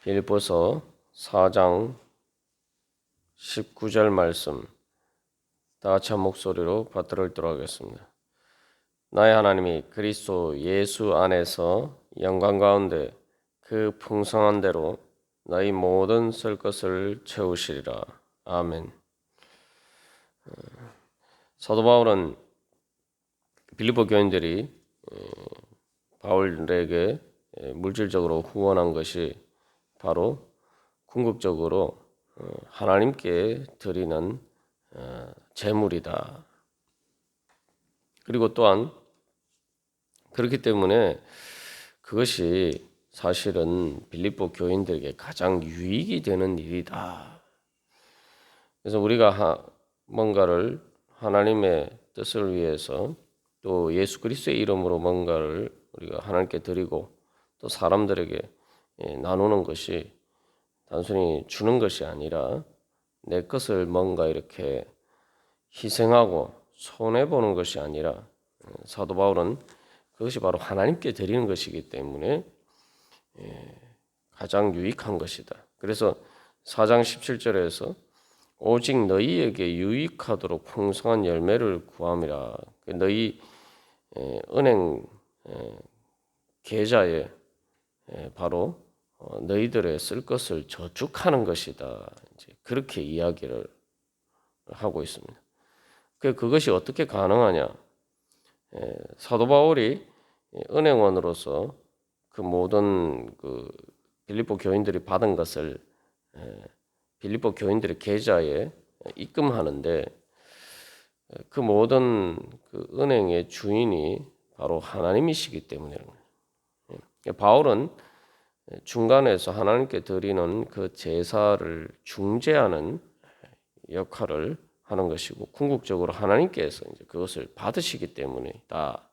빌립보서 4장 19절 말씀 다 같이 한 목소리로 받들어 읽도록 하겠습니다. 나의 하나님이 그리스도 예수 안에서 영광 가운데 그 풍성한 대로 너희 모든 쓸 것을 채우시리라. 아멘. 사도 바울은 빌립보 교인들이 바울에게 물질적으로 후원한 것이 바로 궁극적으로 하나님께 드리는 제물이다. 그리고 또한 그렇기 때문에 그것이 사실은 빌립보 교인들에게 가장 유익이 되는 일이다. 그래서 우리가 뭔가를 하나님의 뜻을 위해서 또 예수 그리스도의 이름으로 뭔가를 우리가 하나님께 드리고 또 사람들에게 나누는 것이 단순히 주는 것이 아니라 내 것을 뭔가 이렇게 희생하고 손해보는 것이 아니라 사도 바울은 그것이 바로 하나님께 드리는 것이기 때문에 가장 유익한 것이다. 그래서 4장 17절에서 오직 너희에게 유익하도록 풍성한 열매를 구함이라. 너희 은행 계좌에 바로 너희들의 쓸 것을 저축하는 것이다. 이제 그렇게 이야기를 하고 있습니다. 그것이 어떻게 가능하냐? 사도 바울이 은행원으로서 그 모든 그 빌립보 교인들이 받은 것을 빌립보 교인들의 계좌에 입금하는데 그 모든 그 은행의 주인이 바로 하나님이시기 때문에 바울은 중간에서 하나님께 드리는 그 제사를 중재하는 역할을 하는 것이고 궁극적으로 하나님께서 이제 그것을 받으시기 때문이다.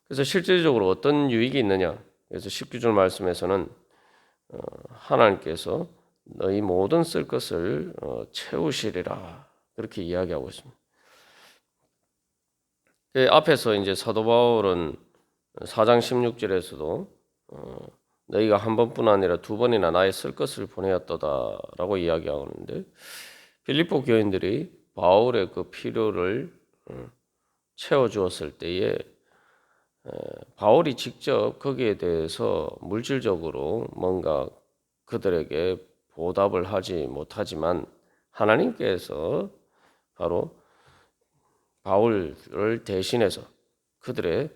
그래서 실질적으로 어떤 유익이 있느냐? 그래서 19절 말씀에서는 하나님께서 너희 모든 쓸 것을 채우시리라 그렇게 이야기하고 있습니다. 앞에서 이제 사도 바울은 4장 16절에서도 너희가 한 번뿐 아니라 두 번이나 나의 쓸 것을 보내었도다라고 이야기하는데 빌립보 교인들이 바울의 그 필요를 채워주었을 때에 바울이 직접 거기에 대해서 물질적으로 뭔가 그들에게 보답을 하지 못하지만 하나님께서 바로 바울을 대신해서 그들의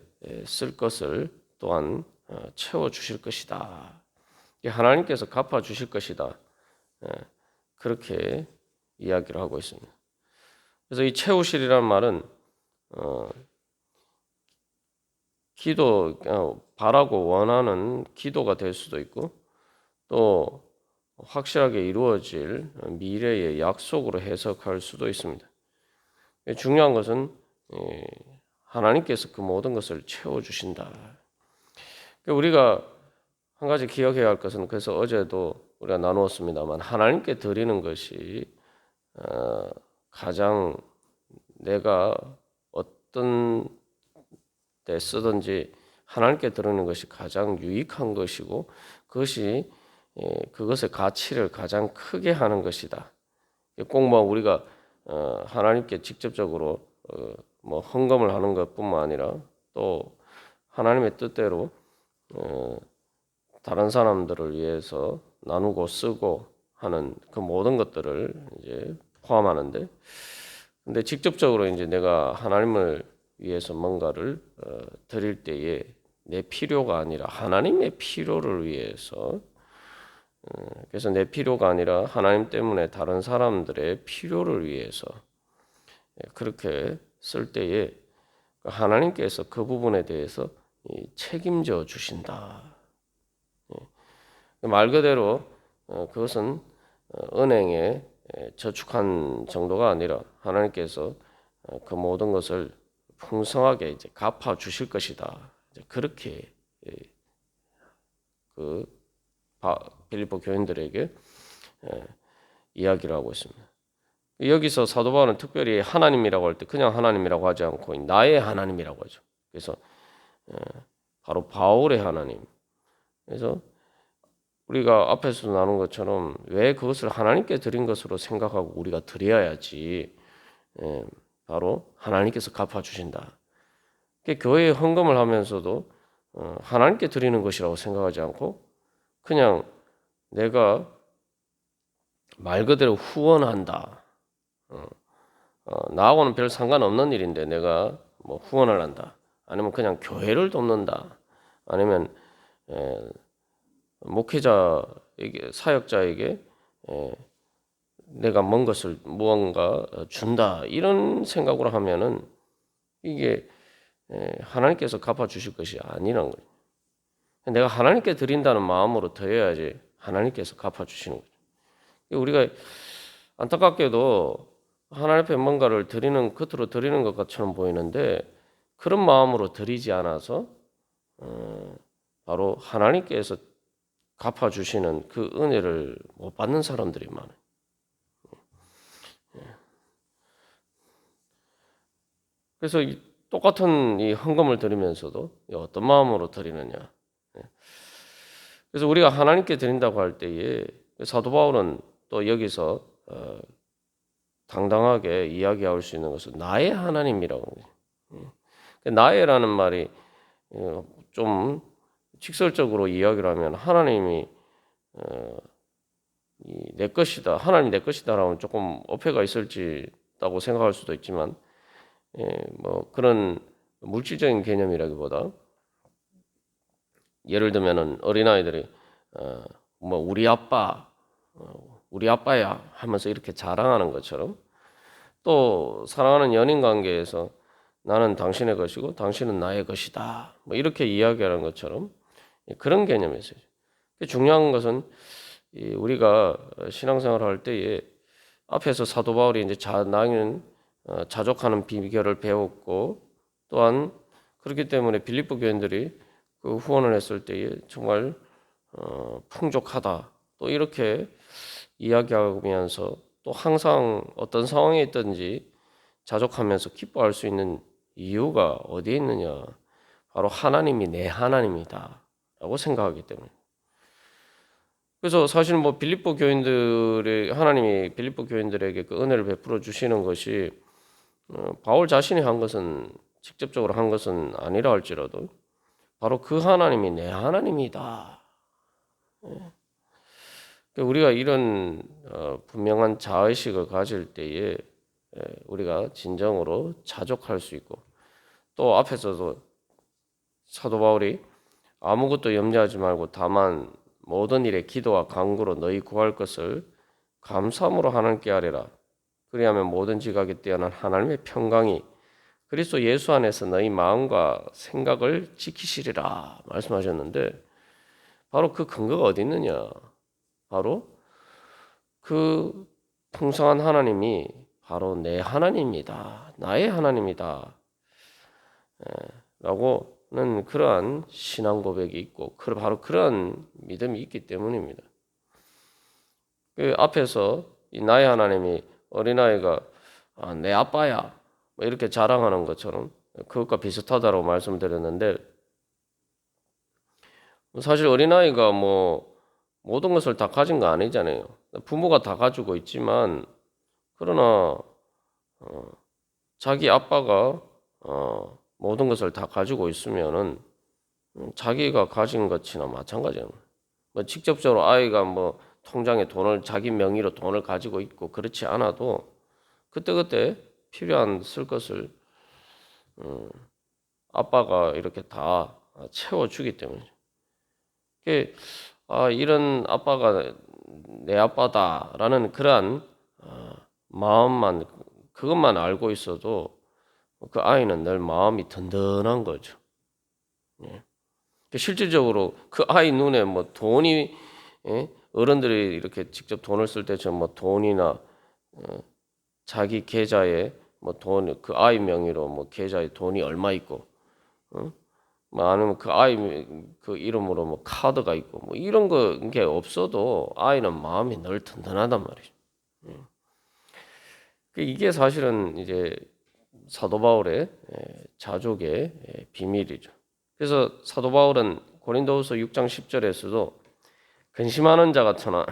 쓸 것을 또한 채워주실 것이다. 하나님께서 갚아주실 것이다. 그렇게 이야기를 하고 있습니다. 그래서 이 채우시리라는 말은 바라고 원하는 기도가 될 수도 있고 또 확실하게 이루어질 미래의 약속으로 해석할 수도 있습니다. 중요한 것은 하나님께서 그 모든 것을 채워주신다. 우리가 한 가지 기억해야 할 것은 그래서 어제도 우리가 나누었습니다만 하나님께 드리는 것이 가장 내가 어떤 때 쓰든지 하나님께 드리는 것이 가장 유익한 것이고 그것이 그것의 가치를 가장 크게 하는 것이다. 꼭 뭐 우리가 하나님께 직접적으로 뭐 헌금을 하는 것뿐만 아니라 또 하나님의 뜻대로 다른 사람들을 위해서 나누고 쓰고 하는 그 모든 것들을 이제 포함하는데, 근데 직접적으로 이제 내가 하나님을 위해서 뭔가를 드릴 때에 내 필요가 아니라 하나님의 필요를 위해서, 그래서 내 필요가 아니라 하나님 때문에 다른 사람들의 필요를 위해서 그렇게 쓸 때에 하나님께서 그 부분에 대해서 책임져 주신다. 말 그대로 그것은 은행에 저축한 정도가 아니라 하나님께서 그 모든 것을 풍성하게 이제 갚아 주실 것이다. 그렇게 그 빌립보 교인들에게 이야기를 하고 있습니다. 여기서 사도 바울은 특별히 하나님이라고 할 때 그냥 하나님이라고 하지 않고 나의 하나님이라고 하죠. 그래서 바로 바울의 하나님. 그래서 우리가 앞에서 나눈 것처럼 왜 그것을 하나님께 드린 것으로 생각하고 우리가 드려야지 바로 하나님께서 갚아주신다. 교회에 헌금을 하면서도 하나님께 드리는 것이라고 생각하지 않고 그냥 내가 말 그대로 후원한다. 나하고는 별 상관없는 일인데 내가 뭐 후원을 한다. 아니면 그냥 교회를 돕는다. 아니면 목회자에게 사역자에게 내가 무언가 준다. 이런 생각으로 하면은 이게 하나님께서 갚아주실 것이 아니라는 거예요. 내가 하나님께 드린다는 마음으로 드려야지 하나님께서 갚아주시는 거죠. 우리가 안타깝게도 하나님 앞에 뭔가를 겉으로 드리는 것처럼 보이는데 그런 마음으로 드리지 않아서 바로 하나님께서 갚아주시는 그 은혜를 못 받는 사람들이 많아요. 그래서 똑같은 이 헌금을 드리면서도 어떤 마음으로 드리느냐. 그래서 우리가 하나님께 드린다고 할 때에 사도 바울은 또 여기서 당당하게 이야기할 수 있는 것은 나의 하나님이라고 해요. 나의라는 말이 좀 직설적으로 이야기를 하면 하나님이 내 것이다, 하나님이 내 것이다라면 조금 어폐가 있을지라고 생각할 수도 있지만 뭐 그런 물질적인 개념이라기보다 예를 들면은 어린아이들이 뭐 우리 아빠, 우리 아빠야 하면서 이렇게 자랑하는 것처럼 또 사랑하는 연인 관계에서 나는 당신의 것이고 당신은 나의 것이다. 뭐 이렇게 이야기하는 것처럼 그런 개념이었어요. 중요한 것은 우리가 신앙생활을 할 때에 앞에서 사도 바울이 이제 나는 자족하는 비결을 배웠고 또한 그렇기 때문에 빌립보 교인들이 그 후원을 했을 때에 정말 풍족하다. 또 이렇게 이야기하면서 또 항상 어떤 상황에 있든지 자족하면서 기뻐할 수 있는 이유가 어디에 있느냐? 바로 하나님이 내 하나님이다 라고 생각하기 때문에. 그래서 사실 뭐 빌립보 교인들의 하나님이 빌립보 교인들에게 그 은혜를 베풀어 주시는 것이 바울 자신이 한 것은 직접적으로 한 것은 아니라 할지라도 바로 그 하나님이 내 하나님이다. 우리가 이런 분명한 자의식을 가질 때에 우리가 진정으로 자족할 수 있고 또 앞에서도 사도 바울이 아무것도 염려하지 말고 다만 모든 일에 기도와 간구로 너희 구할 것을 감사함으로 하나님께 아뢰라. 그리하면 모든 지각에 뛰어난 하나님의 평강이 그리스도 예수 안에서 너희 마음과 생각을 지키시리라 말씀하셨는데 바로 그 근거가 어디 있느냐? 바로 그 풍성한 하나님이 바로 내 하나님이다. 나의 하나님이다. 라고는 그러한 신앙 고백이 있고 바로 그러한 믿음이 있기 때문입니다. 그 앞에서 이 나의 하나님이 어린아이가 내 아빠야 뭐 이렇게 자랑하는 것처럼 그것과 비슷하다고 말씀드렸는데 사실 어린아이가 뭐 모든 것을 다 가진 거 아니잖아요. 부모가 다 가지고 있지만 그러나 자기 아빠가 모든 것을 다 가지고 있으면은 자기가 가진 것이나 마찬가지예요. 뭐 직접적으로 아이가 뭐 통장에 자기 명의로 돈을 가지고 있고 그렇지 않아도 그때그때 필요한 쓸 것을 아빠가 이렇게 다 채워주기 때문이죠. 이런 아빠가 내 아빠다라는 그러한 마음만 그것만 알고 있어도 그 아이는 늘 마음이 든든한 거죠. 실질적으로 그 아이 눈에 뭐 돈이 어른들이 이렇게 직접 돈을 쓸 때처럼 뭐 돈이나 자기 계좌에 뭐 돈 그 아이 명의로 뭐 계좌에 돈이 얼마 있고 뭐 아니면 그 아이 그 이름으로 뭐 카드가 있고 뭐 이런 게 없어도 아이는 마음이 늘 든든하단 말이죠. 이게 사실은 이제 사도 바울의 자족의 비밀이죠. 그래서 사도 바울은 고린도후서 6장 10절에서도 근심하는 자 같으나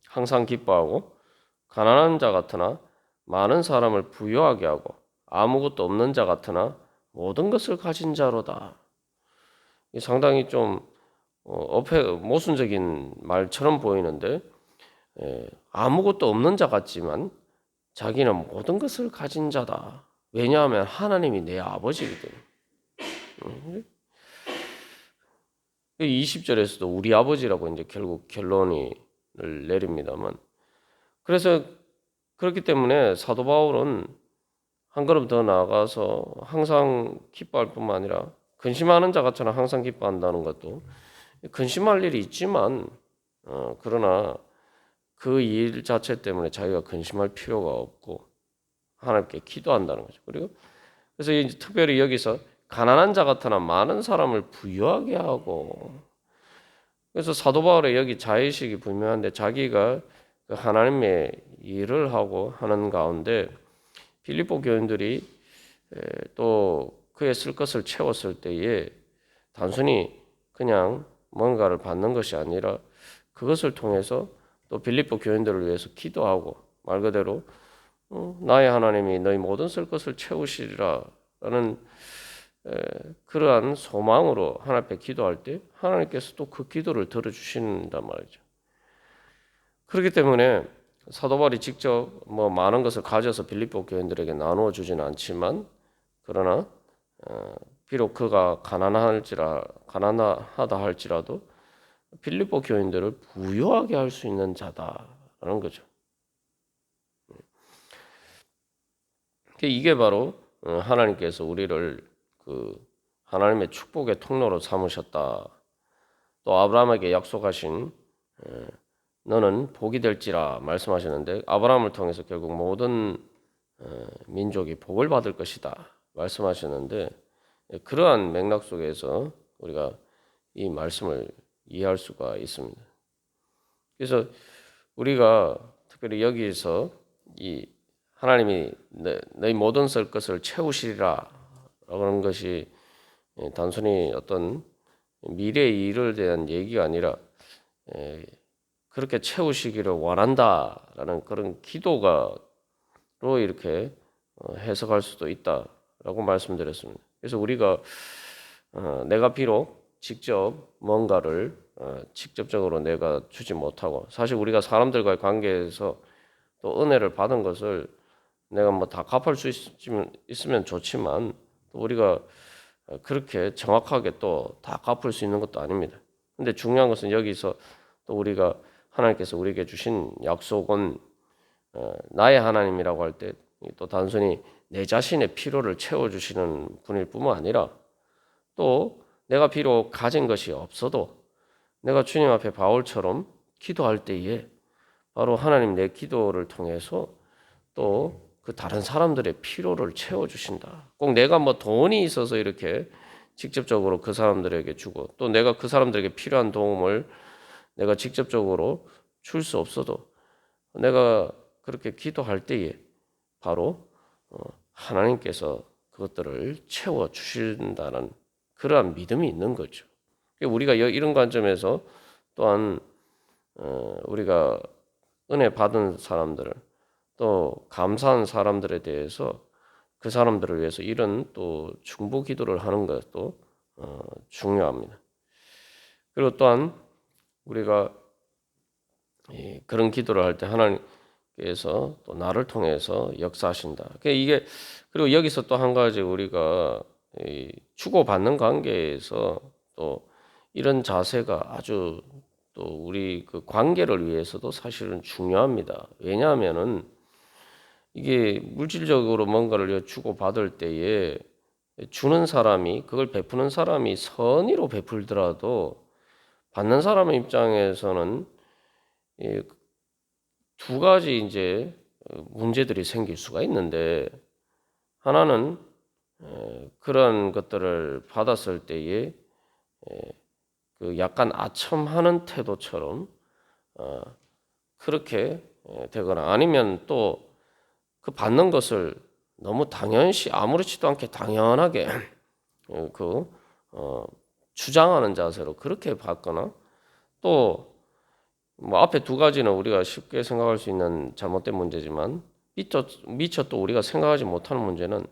항상 기뻐하고 가난한 자 같으나 많은 사람을 부유하게 하고 아무것도 없는 자 같으나 모든 것을 가진 자로다. 상당히 좀 모순적인 말처럼 보이는데 아무것도 없는 자 같지만 자기는 모든 것을 가진 자다. 왜냐하면 하나님이 내 아버지거든. 20절에서도 우리 아버지라고 이제 결국 결론을 내립니다만, 그래서 그렇기 때문에 사도 바울은 한 걸음 더 나아가서 항상 기뻐할 뿐만 아니라 근심하는 자 같으나 항상 기뻐한다는 것도 근심할 일이 있지만 그러나 그 일 자체 때문에 자기가 근심할 필요가 없고 하나님께 기도한다는 거죠. 그리고 그래서 이제 특별히 여기서 가난한 자 같으나 많은 사람을 부유하게 하고, 그래서 사도 바울의 여기 자의식이 분명한데 자기가 그 하나님의 일을 하고 하는 가운데 빌립보 교인들이 또 그의 쓸 것을 채웠을 때에 단순히 그냥 뭔가를 받는 것이 아니라 그것을 통해서 또 빌립보 교인들을 위해서 기도하고, 말 그대로 나의 하나님이 너희 모든 쓸 것을 채우시리라 라는 그러한 소망으로 하나님 앞에 기도할 때 하나님께서 또 그 기도를 들어주신단 말이죠. 그렇기 때문에 사도 바울이 직접 뭐 많은 것을 가져서 빌립보 교인들에게 나누어 주지는 않지만, 그러나 비록 그가 가난하다 할지라도 빌립보 교인들을 부유하게 할 수 있는 자다라는 거죠. 이게 바로 하나님께서 우리를 그 하나님의 축복의 통로로 삼으셨다. 또 아브라함에게 약속하신 너는 복이 될지라 말씀하셨는데, 아브라함을 통해서 결국 모든 민족이 복을 받을 것이다 말씀하셨는데, 그러한 맥락 속에서 우리가 이 말씀을 이해할 수가 있습니다. 그래서 우리가 특별히 여기에서 이 하나님이 너희 모든 쓸 것을 채우시리라 라는 것이 단순히 어떤 미래의 일을 대한 얘기가 아니라 그렇게 채우시기를 원한다라는 그런 기도가로 이렇게 해석할 수도 있다라고 말씀드렸습니다. 그래서 우리가 내가 비록 직접 뭔가를 직접적으로 내가 주지 못하고, 사실 우리가 사람들과의 관계에서 또 은혜를 받은 것을 내가 뭐 다 갚을 수 있으면 좋지만, 또 우리가 그렇게 정확하게 또 다 갚을 수 있는 것도 아닙니다. 근데 중요한 것은 여기서 또 우리가 하나님께서 우리에게 주신 약속은 나의 하나님이라고 할 때 또 단순히 내 자신의 필요를 채워주시는 분일 뿐만 아니라, 또 내가 비록 가진 것이 없어도 내가 주님 앞에 바울처럼 기도할 때에 바로 하나님 내 기도를 통해서 또 그 다른 사람들의 필요를 채워주신다. 꼭 내가 뭐 돈이 있어서 이렇게 직접적으로 그 사람들에게 주고, 또 내가 그 사람들에게 필요한 도움을 내가 직접적으로 줄 수 없어도 내가 그렇게 기도할 때에 바로 하나님께서 그것들을 채워주신다는 그러한 믿음이 있는 거죠. 우리가 이런 관점에서 또한 우리가 은혜 받은 사람들을, 또 감사한 사람들에 대해서 그 사람들을 위해서 이런 또 중보 기도를 하는 것도 중요합니다. 그리고 또한 우리가 그런 기도를 할 때 하나님께서 또 나를 통해서 역사하신다. 그리고 여기서 또 한 가지 우리가 주고받는 관계에서 또 이런 자세가 아주 또 우리 그 관계를 위해서도 사실은 중요합니다. 왜냐하면은 이게 물질적으로 뭔가를 주고받을 때에 주는 사람이, 그걸 베푸는 사람이 선의로 베풀더라도 받는 사람의 입장에서는 두 가지 이제 문제들이 생길 수가 있는데, 하나는 그런 것들을 받았을 때에 그 약간 아첨하는 태도처럼 그렇게 되거나, 아니면 또 그 받는 것을 너무 당연시 아무렇지도 않게 당연하게 주장하는 자세로 그렇게 받거나, 또 뭐 앞에 두 가지는 우리가 쉽게 생각할 수 있는 잘못된 문제지만 미처 또 우리가 생각하지 못하는 문제는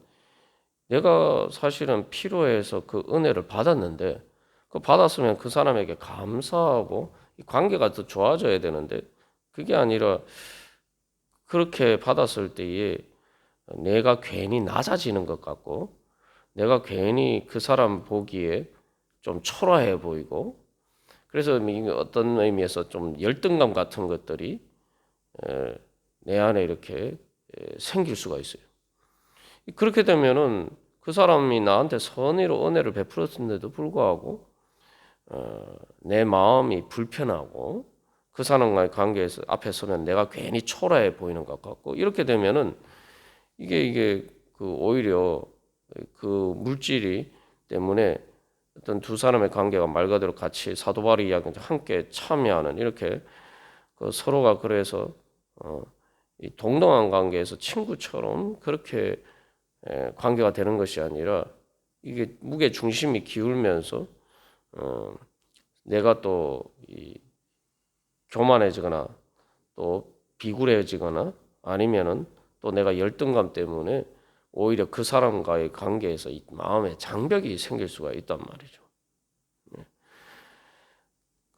내가 사실은 필요해서 그 은혜를 받았는데 그 받았으면 그 사람에게 감사하고 이 관계가 더 좋아져야 되는데 그게 아니라 그렇게 받았을 때에 내가 괜히 낮아지는 것 같고 내가 괜히 그 사람 보기에 좀 초라해 보이고 그래서 어떤 의미에서 좀 열등감 같은 것들이 내 안에 이렇게 생길 수가 있어요. 그렇게 되면은 그 사람이 나한테 선의로 은혜를 베풀었는데도 불구하고 내 마음이 불편하고 그 사람과의 관계에서 앞에 서면 내가 괜히 초라해 보이는 것 같고 이렇게 되면은 이게 그 오히려 그 물질이 때문에 어떤 두 사람의 관계가 말 그대로 같이 사도 바울의 이야기 함께 참여하는 이렇게 그 서로가 그래서 이 동등한 관계에서 친구처럼 그렇게 관계가 되는 것이 아니라 이게 무게 중심이 기울면서 내가 또 이 교만해지거나 또 비굴해지거나 아니면은 또 내가 열등감 때문에 오히려 그 사람과의 관계에서 이 마음에 장벽이 생길 수가 있단 말이죠.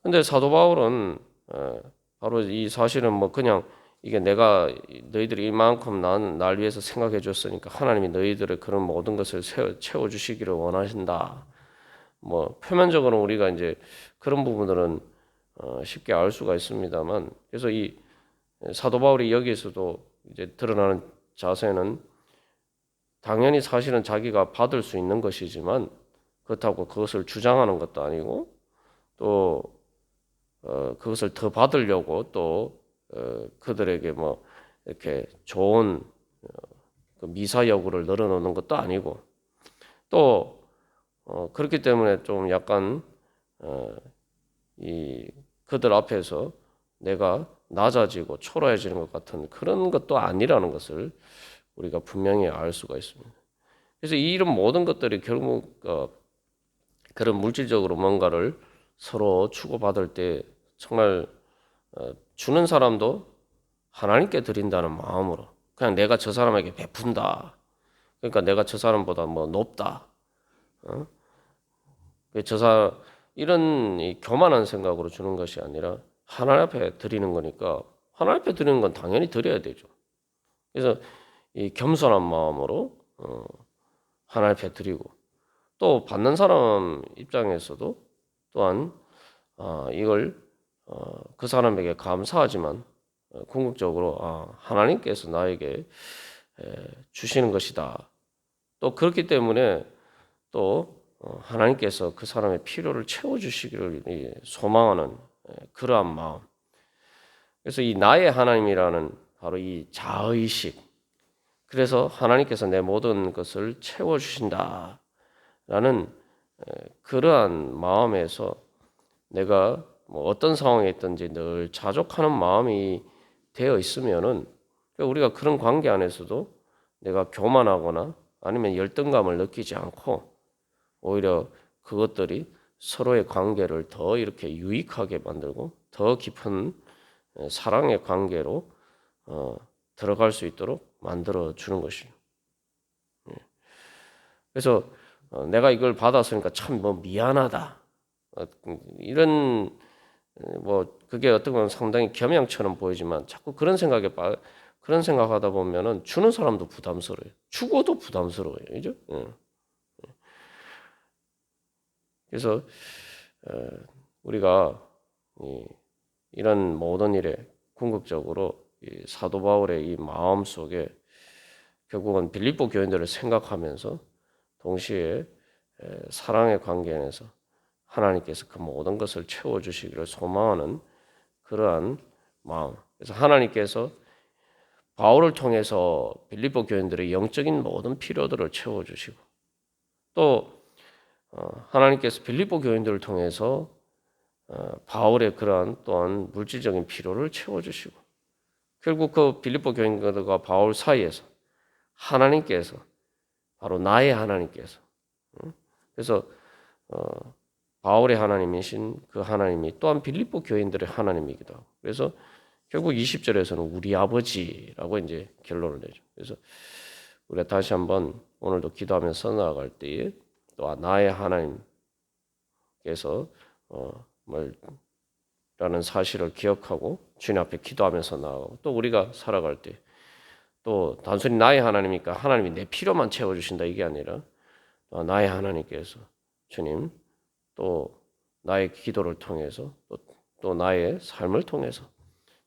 근데 사도 바울은 바로 이 사실은 뭐 그냥 이게 내가 너희들이 이만큼 날 위해서 생각해 줬으니까 하나님이 너희들의 그런 모든 것을 채워 주시기를 원하신다. 뭐 표면적으로 우리가 이제 그런 부분들은 쉽게 알 수가 있습니다만 그래서 이 사도 바울이 여기에서도 이제 드러나는 자세는 당연히 사실은 자기가 받을 수 있는 것이지만 그렇다고 그것을 주장하는 것도 아니고 또 그것을 더 받으려고 또 그들에게 뭐 이렇게 좋은 그 미사 여구를 늘어놓는 것도 아니고 또 그렇기 때문에 좀 약간 이 그들 앞에서 내가 낮아지고 초라해지는 것 같은 그런 것도 아니라는 것을 우리가 분명히 알 수가 있습니다. 그래서 이런 모든 것들이 결국 그런 물질적으로 뭔가를 서로 주고받을 때 정말 주는 사람도 하나님께 드린다는 마음으로 그냥 내가 저 사람에게 베푼다. 그러니까 내가 저 사람보다 뭐 높다. 이런 이 교만한 생각으로 주는 것이 아니라 하나님 앞에 드리는 거니까 하나님 앞에 드리는 건 당연히 드려야 되죠. 그래서 이 겸손한 마음으로 하나님 앞에 드리고 또 받는 사람 입장에서도 또한 이걸 그 사람에게 감사하지만 궁극적으로 하나님께서 나에게 주시는 것이다. 또 그렇기 때문에 또 하나님께서 그 사람의 필요를 채워주시기를 소망하는 그러한 마음. 그래서 이 나의 하나님이라는 바로 이 자의식. 그래서 하나님께서 내 모든 것을 채워주신다라는 그러한 마음에서 내가 뭐 어떤 상황에 있든지 늘 자족하는 마음이 되어 있으면은 우리가 그런 관계 안에서도 내가 교만하거나 아니면 열등감을 느끼지 않고 오히려 그것들이 서로의 관계를 더 이렇게 유익하게 만들고 더 깊은 사랑의 관계로 들어갈 수 있도록 만들어 주는 것이죠. 그래서 내가 이걸 받았으니까 참 뭐 미안하다 이런 뭐 그게 어떻게 보면 상당히 겸양처럼 보이지만 자꾸 그런 생각하다 보면은 주는 사람도 부담스러워요. 주고도 부담스러워요. 그죠? 그래서 우리가 이런 모든 일에 궁극적으로 이 사도 바울의 이 마음 속에 결국은 빌립보 교인들을 생각하면서 동시에 사랑의 관계에서 하나님께서 그 모든 것을 채워주시기를 소망하는 그러한 마음. 그래서 하나님께서 바울을 통해서 빌립보 교인들의 영적인 모든 필요들을 채워주시고 또 하나님께서 빌립보 교인들을 통해서 바울의 그러한 또한 물질적인 필요를 채워주시고 결국 그 빌립보 교인들과 바울 사이에서 하나님께서 바로 나의 하나님께서 그래서 바울의 하나님이신 그 하나님이 또한 빌립보 교인들의 하나님이기도 하고 그래서 결국 20절에서는 우리 아버지라고 이제 결론을 내죠. 그래서 우리가 다시 한번 오늘도 기도하면서 나아갈 때에 또 나의 하나님께서 라는 사실을 기억하고 주님 앞에 기도하면서 나아가고 또 우리가 살아갈 때 또 단순히 나의 하나님이니까 하나님이 내 필요만 채워주신다 이게 아니라 나의 하나님께서 주님 또 나의 기도를 통해서 또 나의 삶을 통해서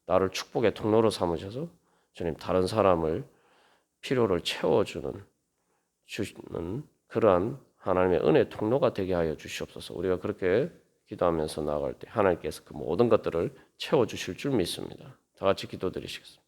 나를 축복의 통로로 삼으셔서 주님 다른 사람을 필요를 채워주는 그러한 하나님의 은혜 통로가 되게 하여 주시옵소서. 우리가 그렇게 기도하면서 나아갈 때 하나님께서 그 모든 것들을 채워주실 줄 믿습니다. 다 같이 기도드리시겠습니다.